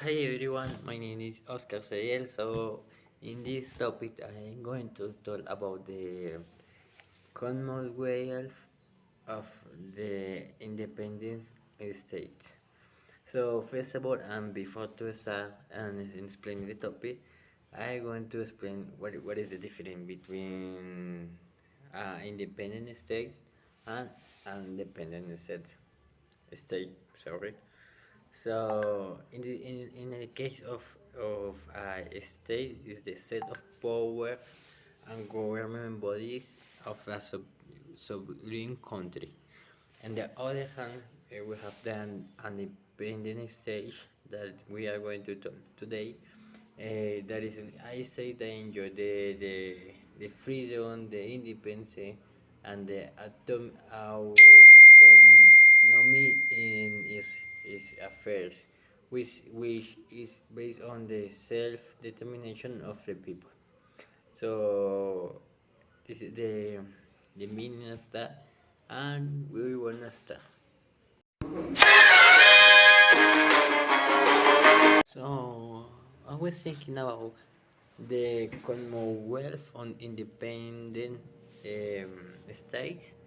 Hi everyone, my name is Oscar Sayel. So, in this topic, I'm going to talk about the Commonwealth of the Independence States. So, first of all, and before to start and explain the topic, I'm going to explain what is the difference between independent states and independent state. Sorry. So in the case of a state is the set of power and government bodies of a sovereign country. On the other hand, we have the independent state that we are going to talk today. That is, I say they enjoy the freedom, the independence, and the autonomy in its affairs, which is based on the self-determination of the people. So this is the meaning of that, and we wanna start. So I was thinking about the Commonwealth on independent states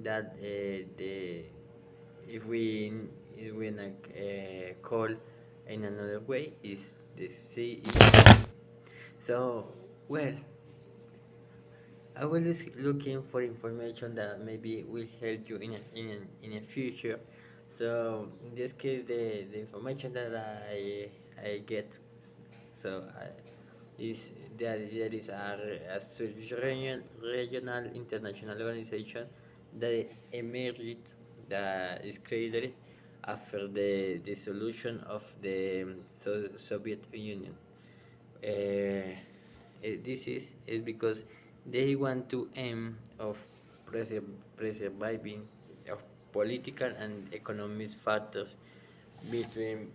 that the if we like call in another way is the CEI. So well, I was looking for information that maybe will help you in a future. So in this case, the information that I get so is there is a regional international organization that emerged that is created after the dissolution of the Soviet Union. This is because they want to aim of preserving of political and economic factors between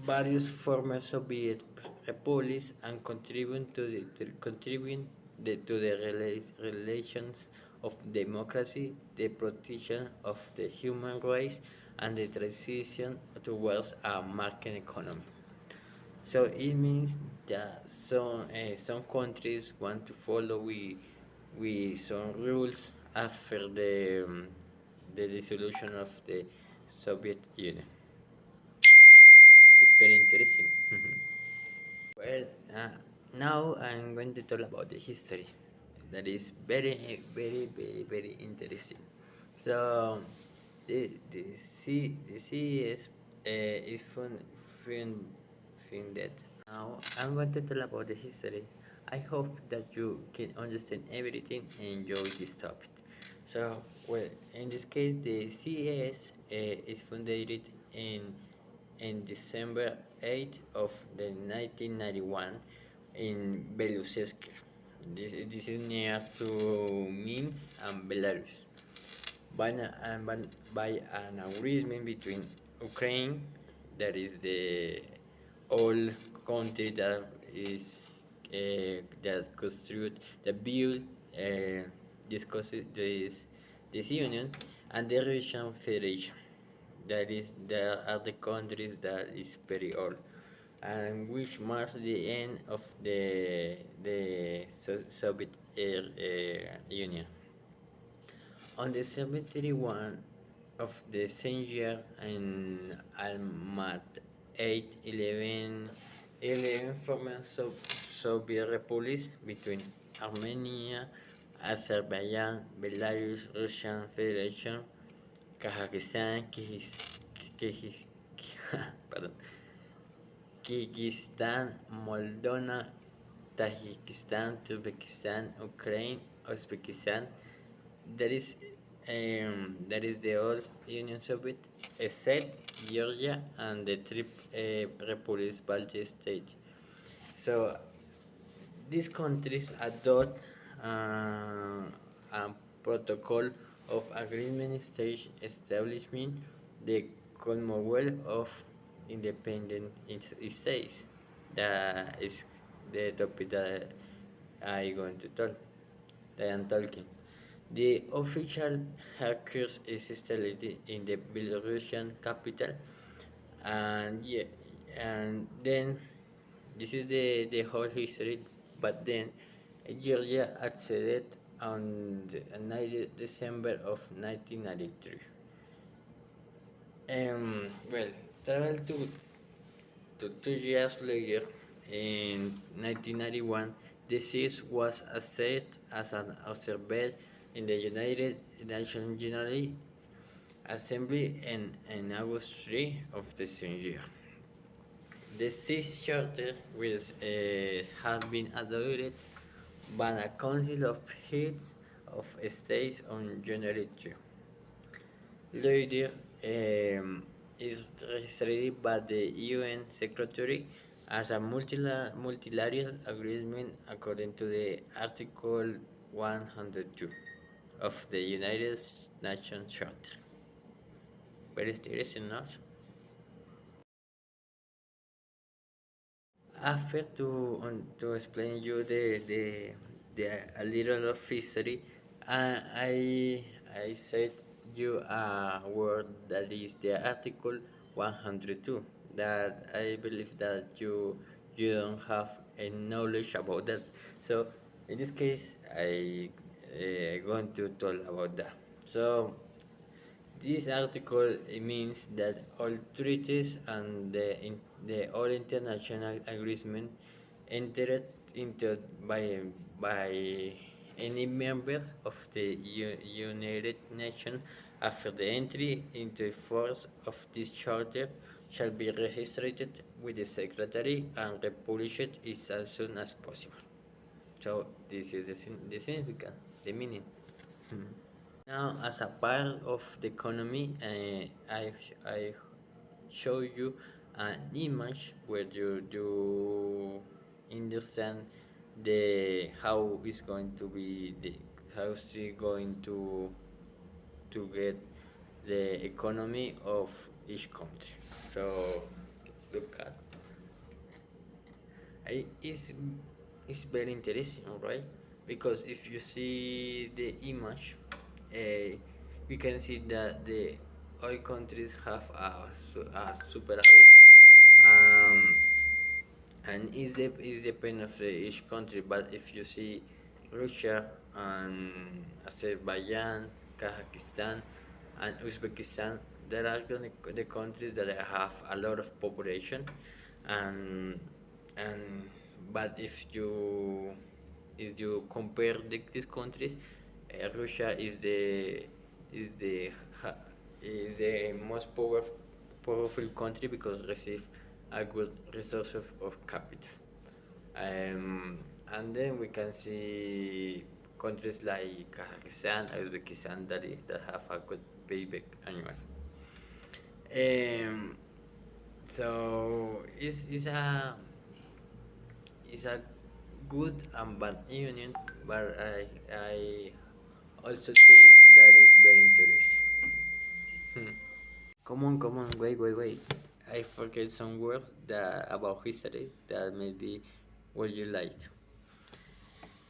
various former Soviet republics and to the relations of democracy, the protection of the human rights, and the transition towards a market economy. So it means that some countries want to follow with some rules after the dissolution of the Soviet Union. It's very interesting. Well, now I'm going to talk about the history. That is very interesting. So the CES is funded. Now I'm going to tell about the history. I hope that you can understand everything and enjoy this topic. So, well, in this case, the CES is founded in December 8th of the 1991 in Belousevsk. This is near to Minsk and Belarus. By an agreement between Ukraine, that is the old country that is that construct that build this union, and the Russian Federation. That is, there are the countries that is very old, and which marks the end of the Soviet Union. On the 71 of the same year in Almat 811 former Soviet republics between Armenia, Azerbaijan, Belarus, Russian Federation, Kazakhstan, pardon, Kyrgyzstan, Moldova, Tajikistan, Uzbekistan, Ukraine, Uzbekistan. That is the old Union Soviet, except Georgia and the three republics Baltic states. So these countries adopt a protocol of agreement stage establishment the Commonwealth of Independent States. That is the topic that I going to talk. That I'm talking. The official headquarters is installed in the Belarusian capital, and yeah, And then this is the whole history. But then Georgia acceded on the 9th December of 1993. Well, travel to 2 years later, in 1991, the CEI was accepted as an observer in the United Nations General Assembly in August 3 of the same year. The CEI Charter, which has been adopted by a Council of Heads of States on January 2. Later, is registered by the UN Secretary as a multilateral agreement according to the Article 102 of the United Nations Charter. Very interesting, not? After to explain you the a little of history, I said you a word that is the article 102 that I believe that you don't have a knowledge about that. So in this case, I going to talk about that. So this article means that all treaties and the all international agreements entered into by any members of the United Nations after the entry into force of this charter shall be registered with the Secretary and republished as soon as possible. So this is the significance, the meaning. Hmm. Now, as a part of the economy, I show you an image where you understand the how is going to be the how is it going to get the economy of each country. So look at it's very interesting, right? Because if you see the image, uh, we can see that the all countries have a superávit, um, and is depend of each country. But if you see Russia and Azerbaijan, Kazakhstan, and Uzbekistan, there are the countries that have a lot of population, and and but if you compare these countries, Russia is the ha- is the most powerful country because receive a good resource of capital. Um, and then we can see countries like Kazakhstan, Uzbekistan that have a good payback annual. Um, so it's a good and bad union, but I also think that is very interesting. Hmm. Come on, wait. I forget some words that about history that maybe what you liked.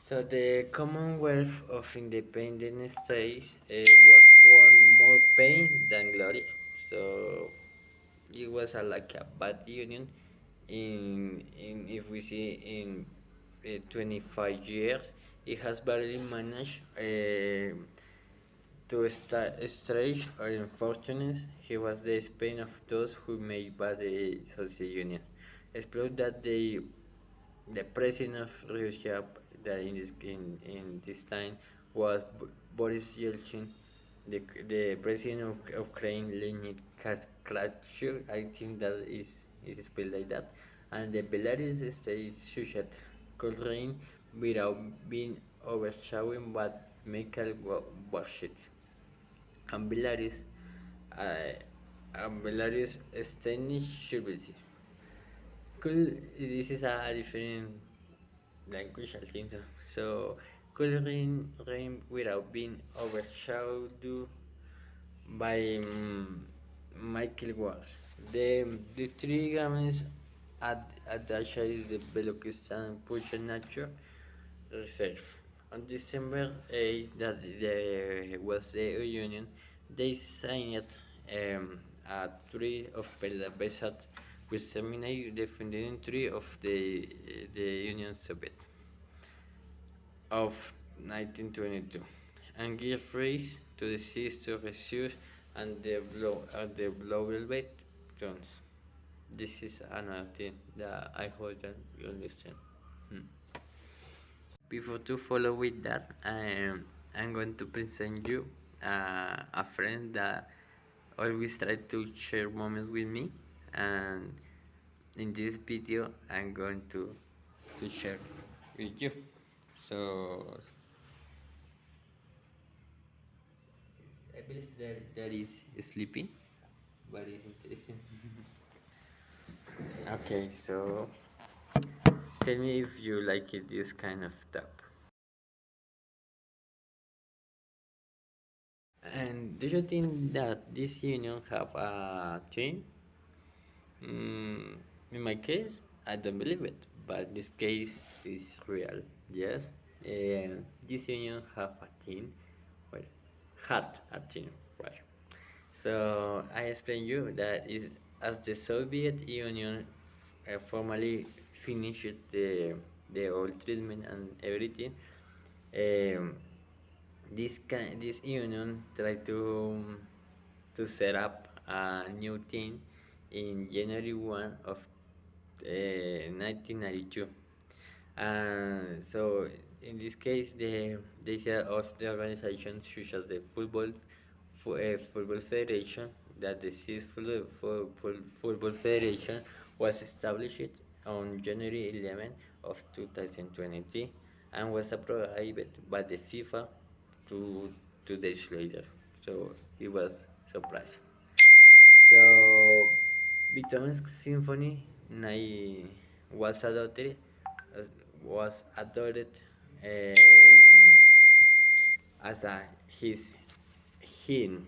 So the Commonwealth of Independent States was won more pain than glory. So it was like a bad union. In if we see in 25 years, it has barely managed to stretch or unfortunate. He was the Spain of those who made bad the Soviet Union. Explode that the president of Russia that in this time was Boris Yeltsin, the president of Ukraine Leonid Kravchuk, I think that is spelled like that, and the Belarus state Shushat could reign without being overshadowed by Mikhail Gorbachev. And uh, Belarus state should be could this is a different language, I think so. So could reign without being overshadowed by Michael Wars. The three garments attached is the Belokistan Pucha Nature Reserve. On December 8th, that was the union, they signed a treaty of Belgrade which terminated the founding tree of the Union Soviet of 1922 and gave rise to the seize to research and develop drones. This is another thing that I hope that you understand. Hmm. Before to follow with that, I'm going to present you a friend that always try to share moments with me, and in this video I'm going to share with you. So I believe that is sleeping, but it's interesting. Okay, so tell me if you like it, this kind of stuff. And do you think that this union have a twin? Mm, in my case, I don't believe it, but this case is real. Yes, this union have a team. Well, had a team, right? So I explain you that is as the Soviet Union formally finished the old treatment and everything. Um, this union tried to set up a new team in January 1 of 1992. So in this case, they said of the organizations such as the Football Federation that the CIS Football Federation was established on January 11 of 2023 and was approved by the FIFA two, 2 days later. So he was surprised. So Beethoven's Symphony 9 was adopted uh, was adopted um, as a his hymn.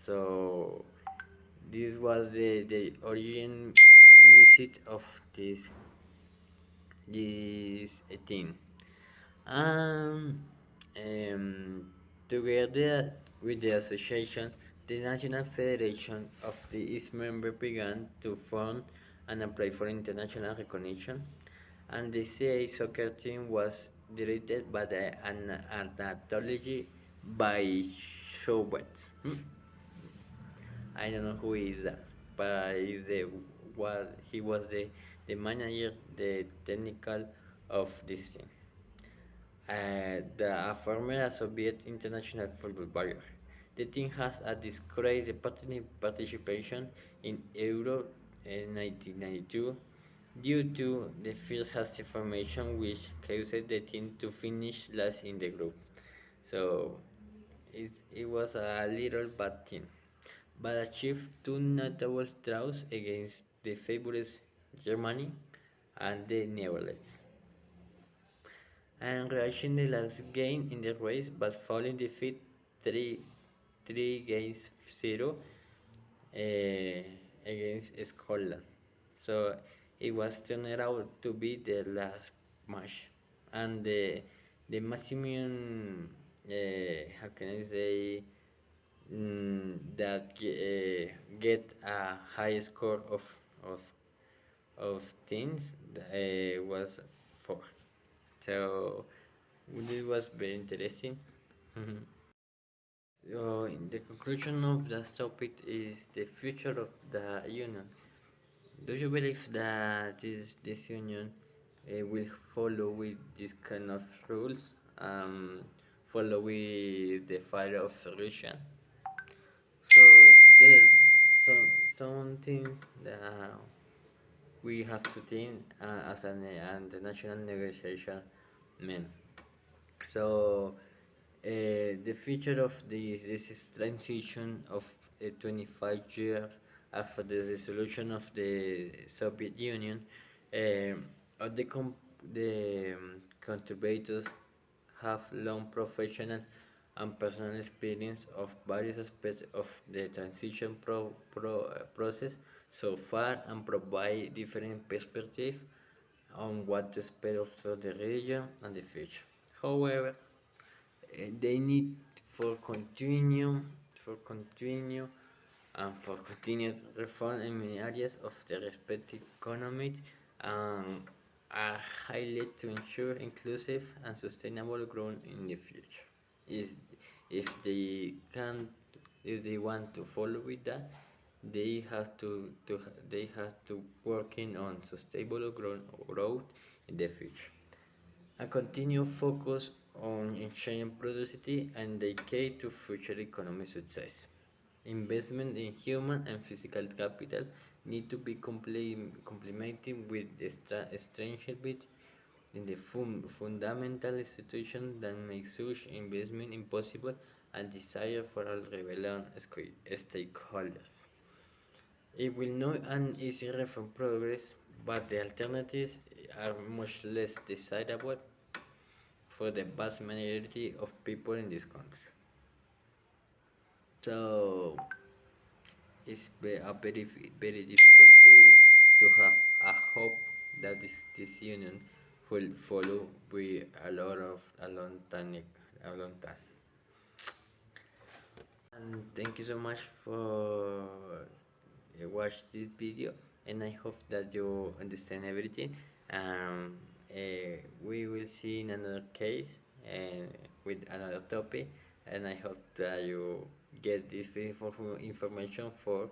So this was the origin music of this thing. Um, um, Together with the association, the National Federation of the East Member began to form and apply for international recognition, and the CA soccer team was directed by an anthology by Schubert. I don't know who is that, but is the what he was the manager, the technical of this team. A former Soviet international football player. The team has a disgraced participation in Euro in 1992 due to the first hasty formation which caused the team to finish last in the group. So it was a little bad team, but achieved two notable draws against the favorites Germany and the Netherlands and reaching the last game in the race but falling defeat 3 3 against 0 uh, against Scotland. So it was turned out to be the last match, and the maximum how can I say that get a high score of of teams was 4. So this was very interesting. So, in the conclusion of the topic is the future of the union. Do you believe that this union will follow with this kind of rules? Follow with the fire of Russia. So the some things that we have to think as an the national negotiation men. So the future of this is transition of 25 years after the dissolution of the Soviet Union, of the contributors have long professional and personal experience of various aspects of the transition process so far and provide different perspectives on what to expect of the region and the future. However, they need for continue and for continued reform in many areas of the respective economies um, are highlighted to ensure inclusive and sustainable growth in the future. Is if they can, if they want to follow with that, they have to working on sustainable growth in the future. A continued focus on ensuring productivity and dedicated to future economic success. Investment in human and physical capital need to be complemented with strengthened in the fundamental institutions that make such investment impossible and desire for all relevant stakeholders. It will not an easy reform progress, but the alternatives are much less desirable for the vast majority of people in this country. So it's very difficult to have a hope that this union will follow with a long time a long time. And thank you so much for watch this video, and I hope that you understand everything. We will see in another case and with another topic, and I hope that you get this information for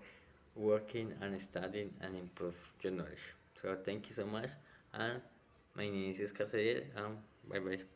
working and studying and improve your knowledge. So thank you so much, and my name is Oscar Cedel, and bye bye.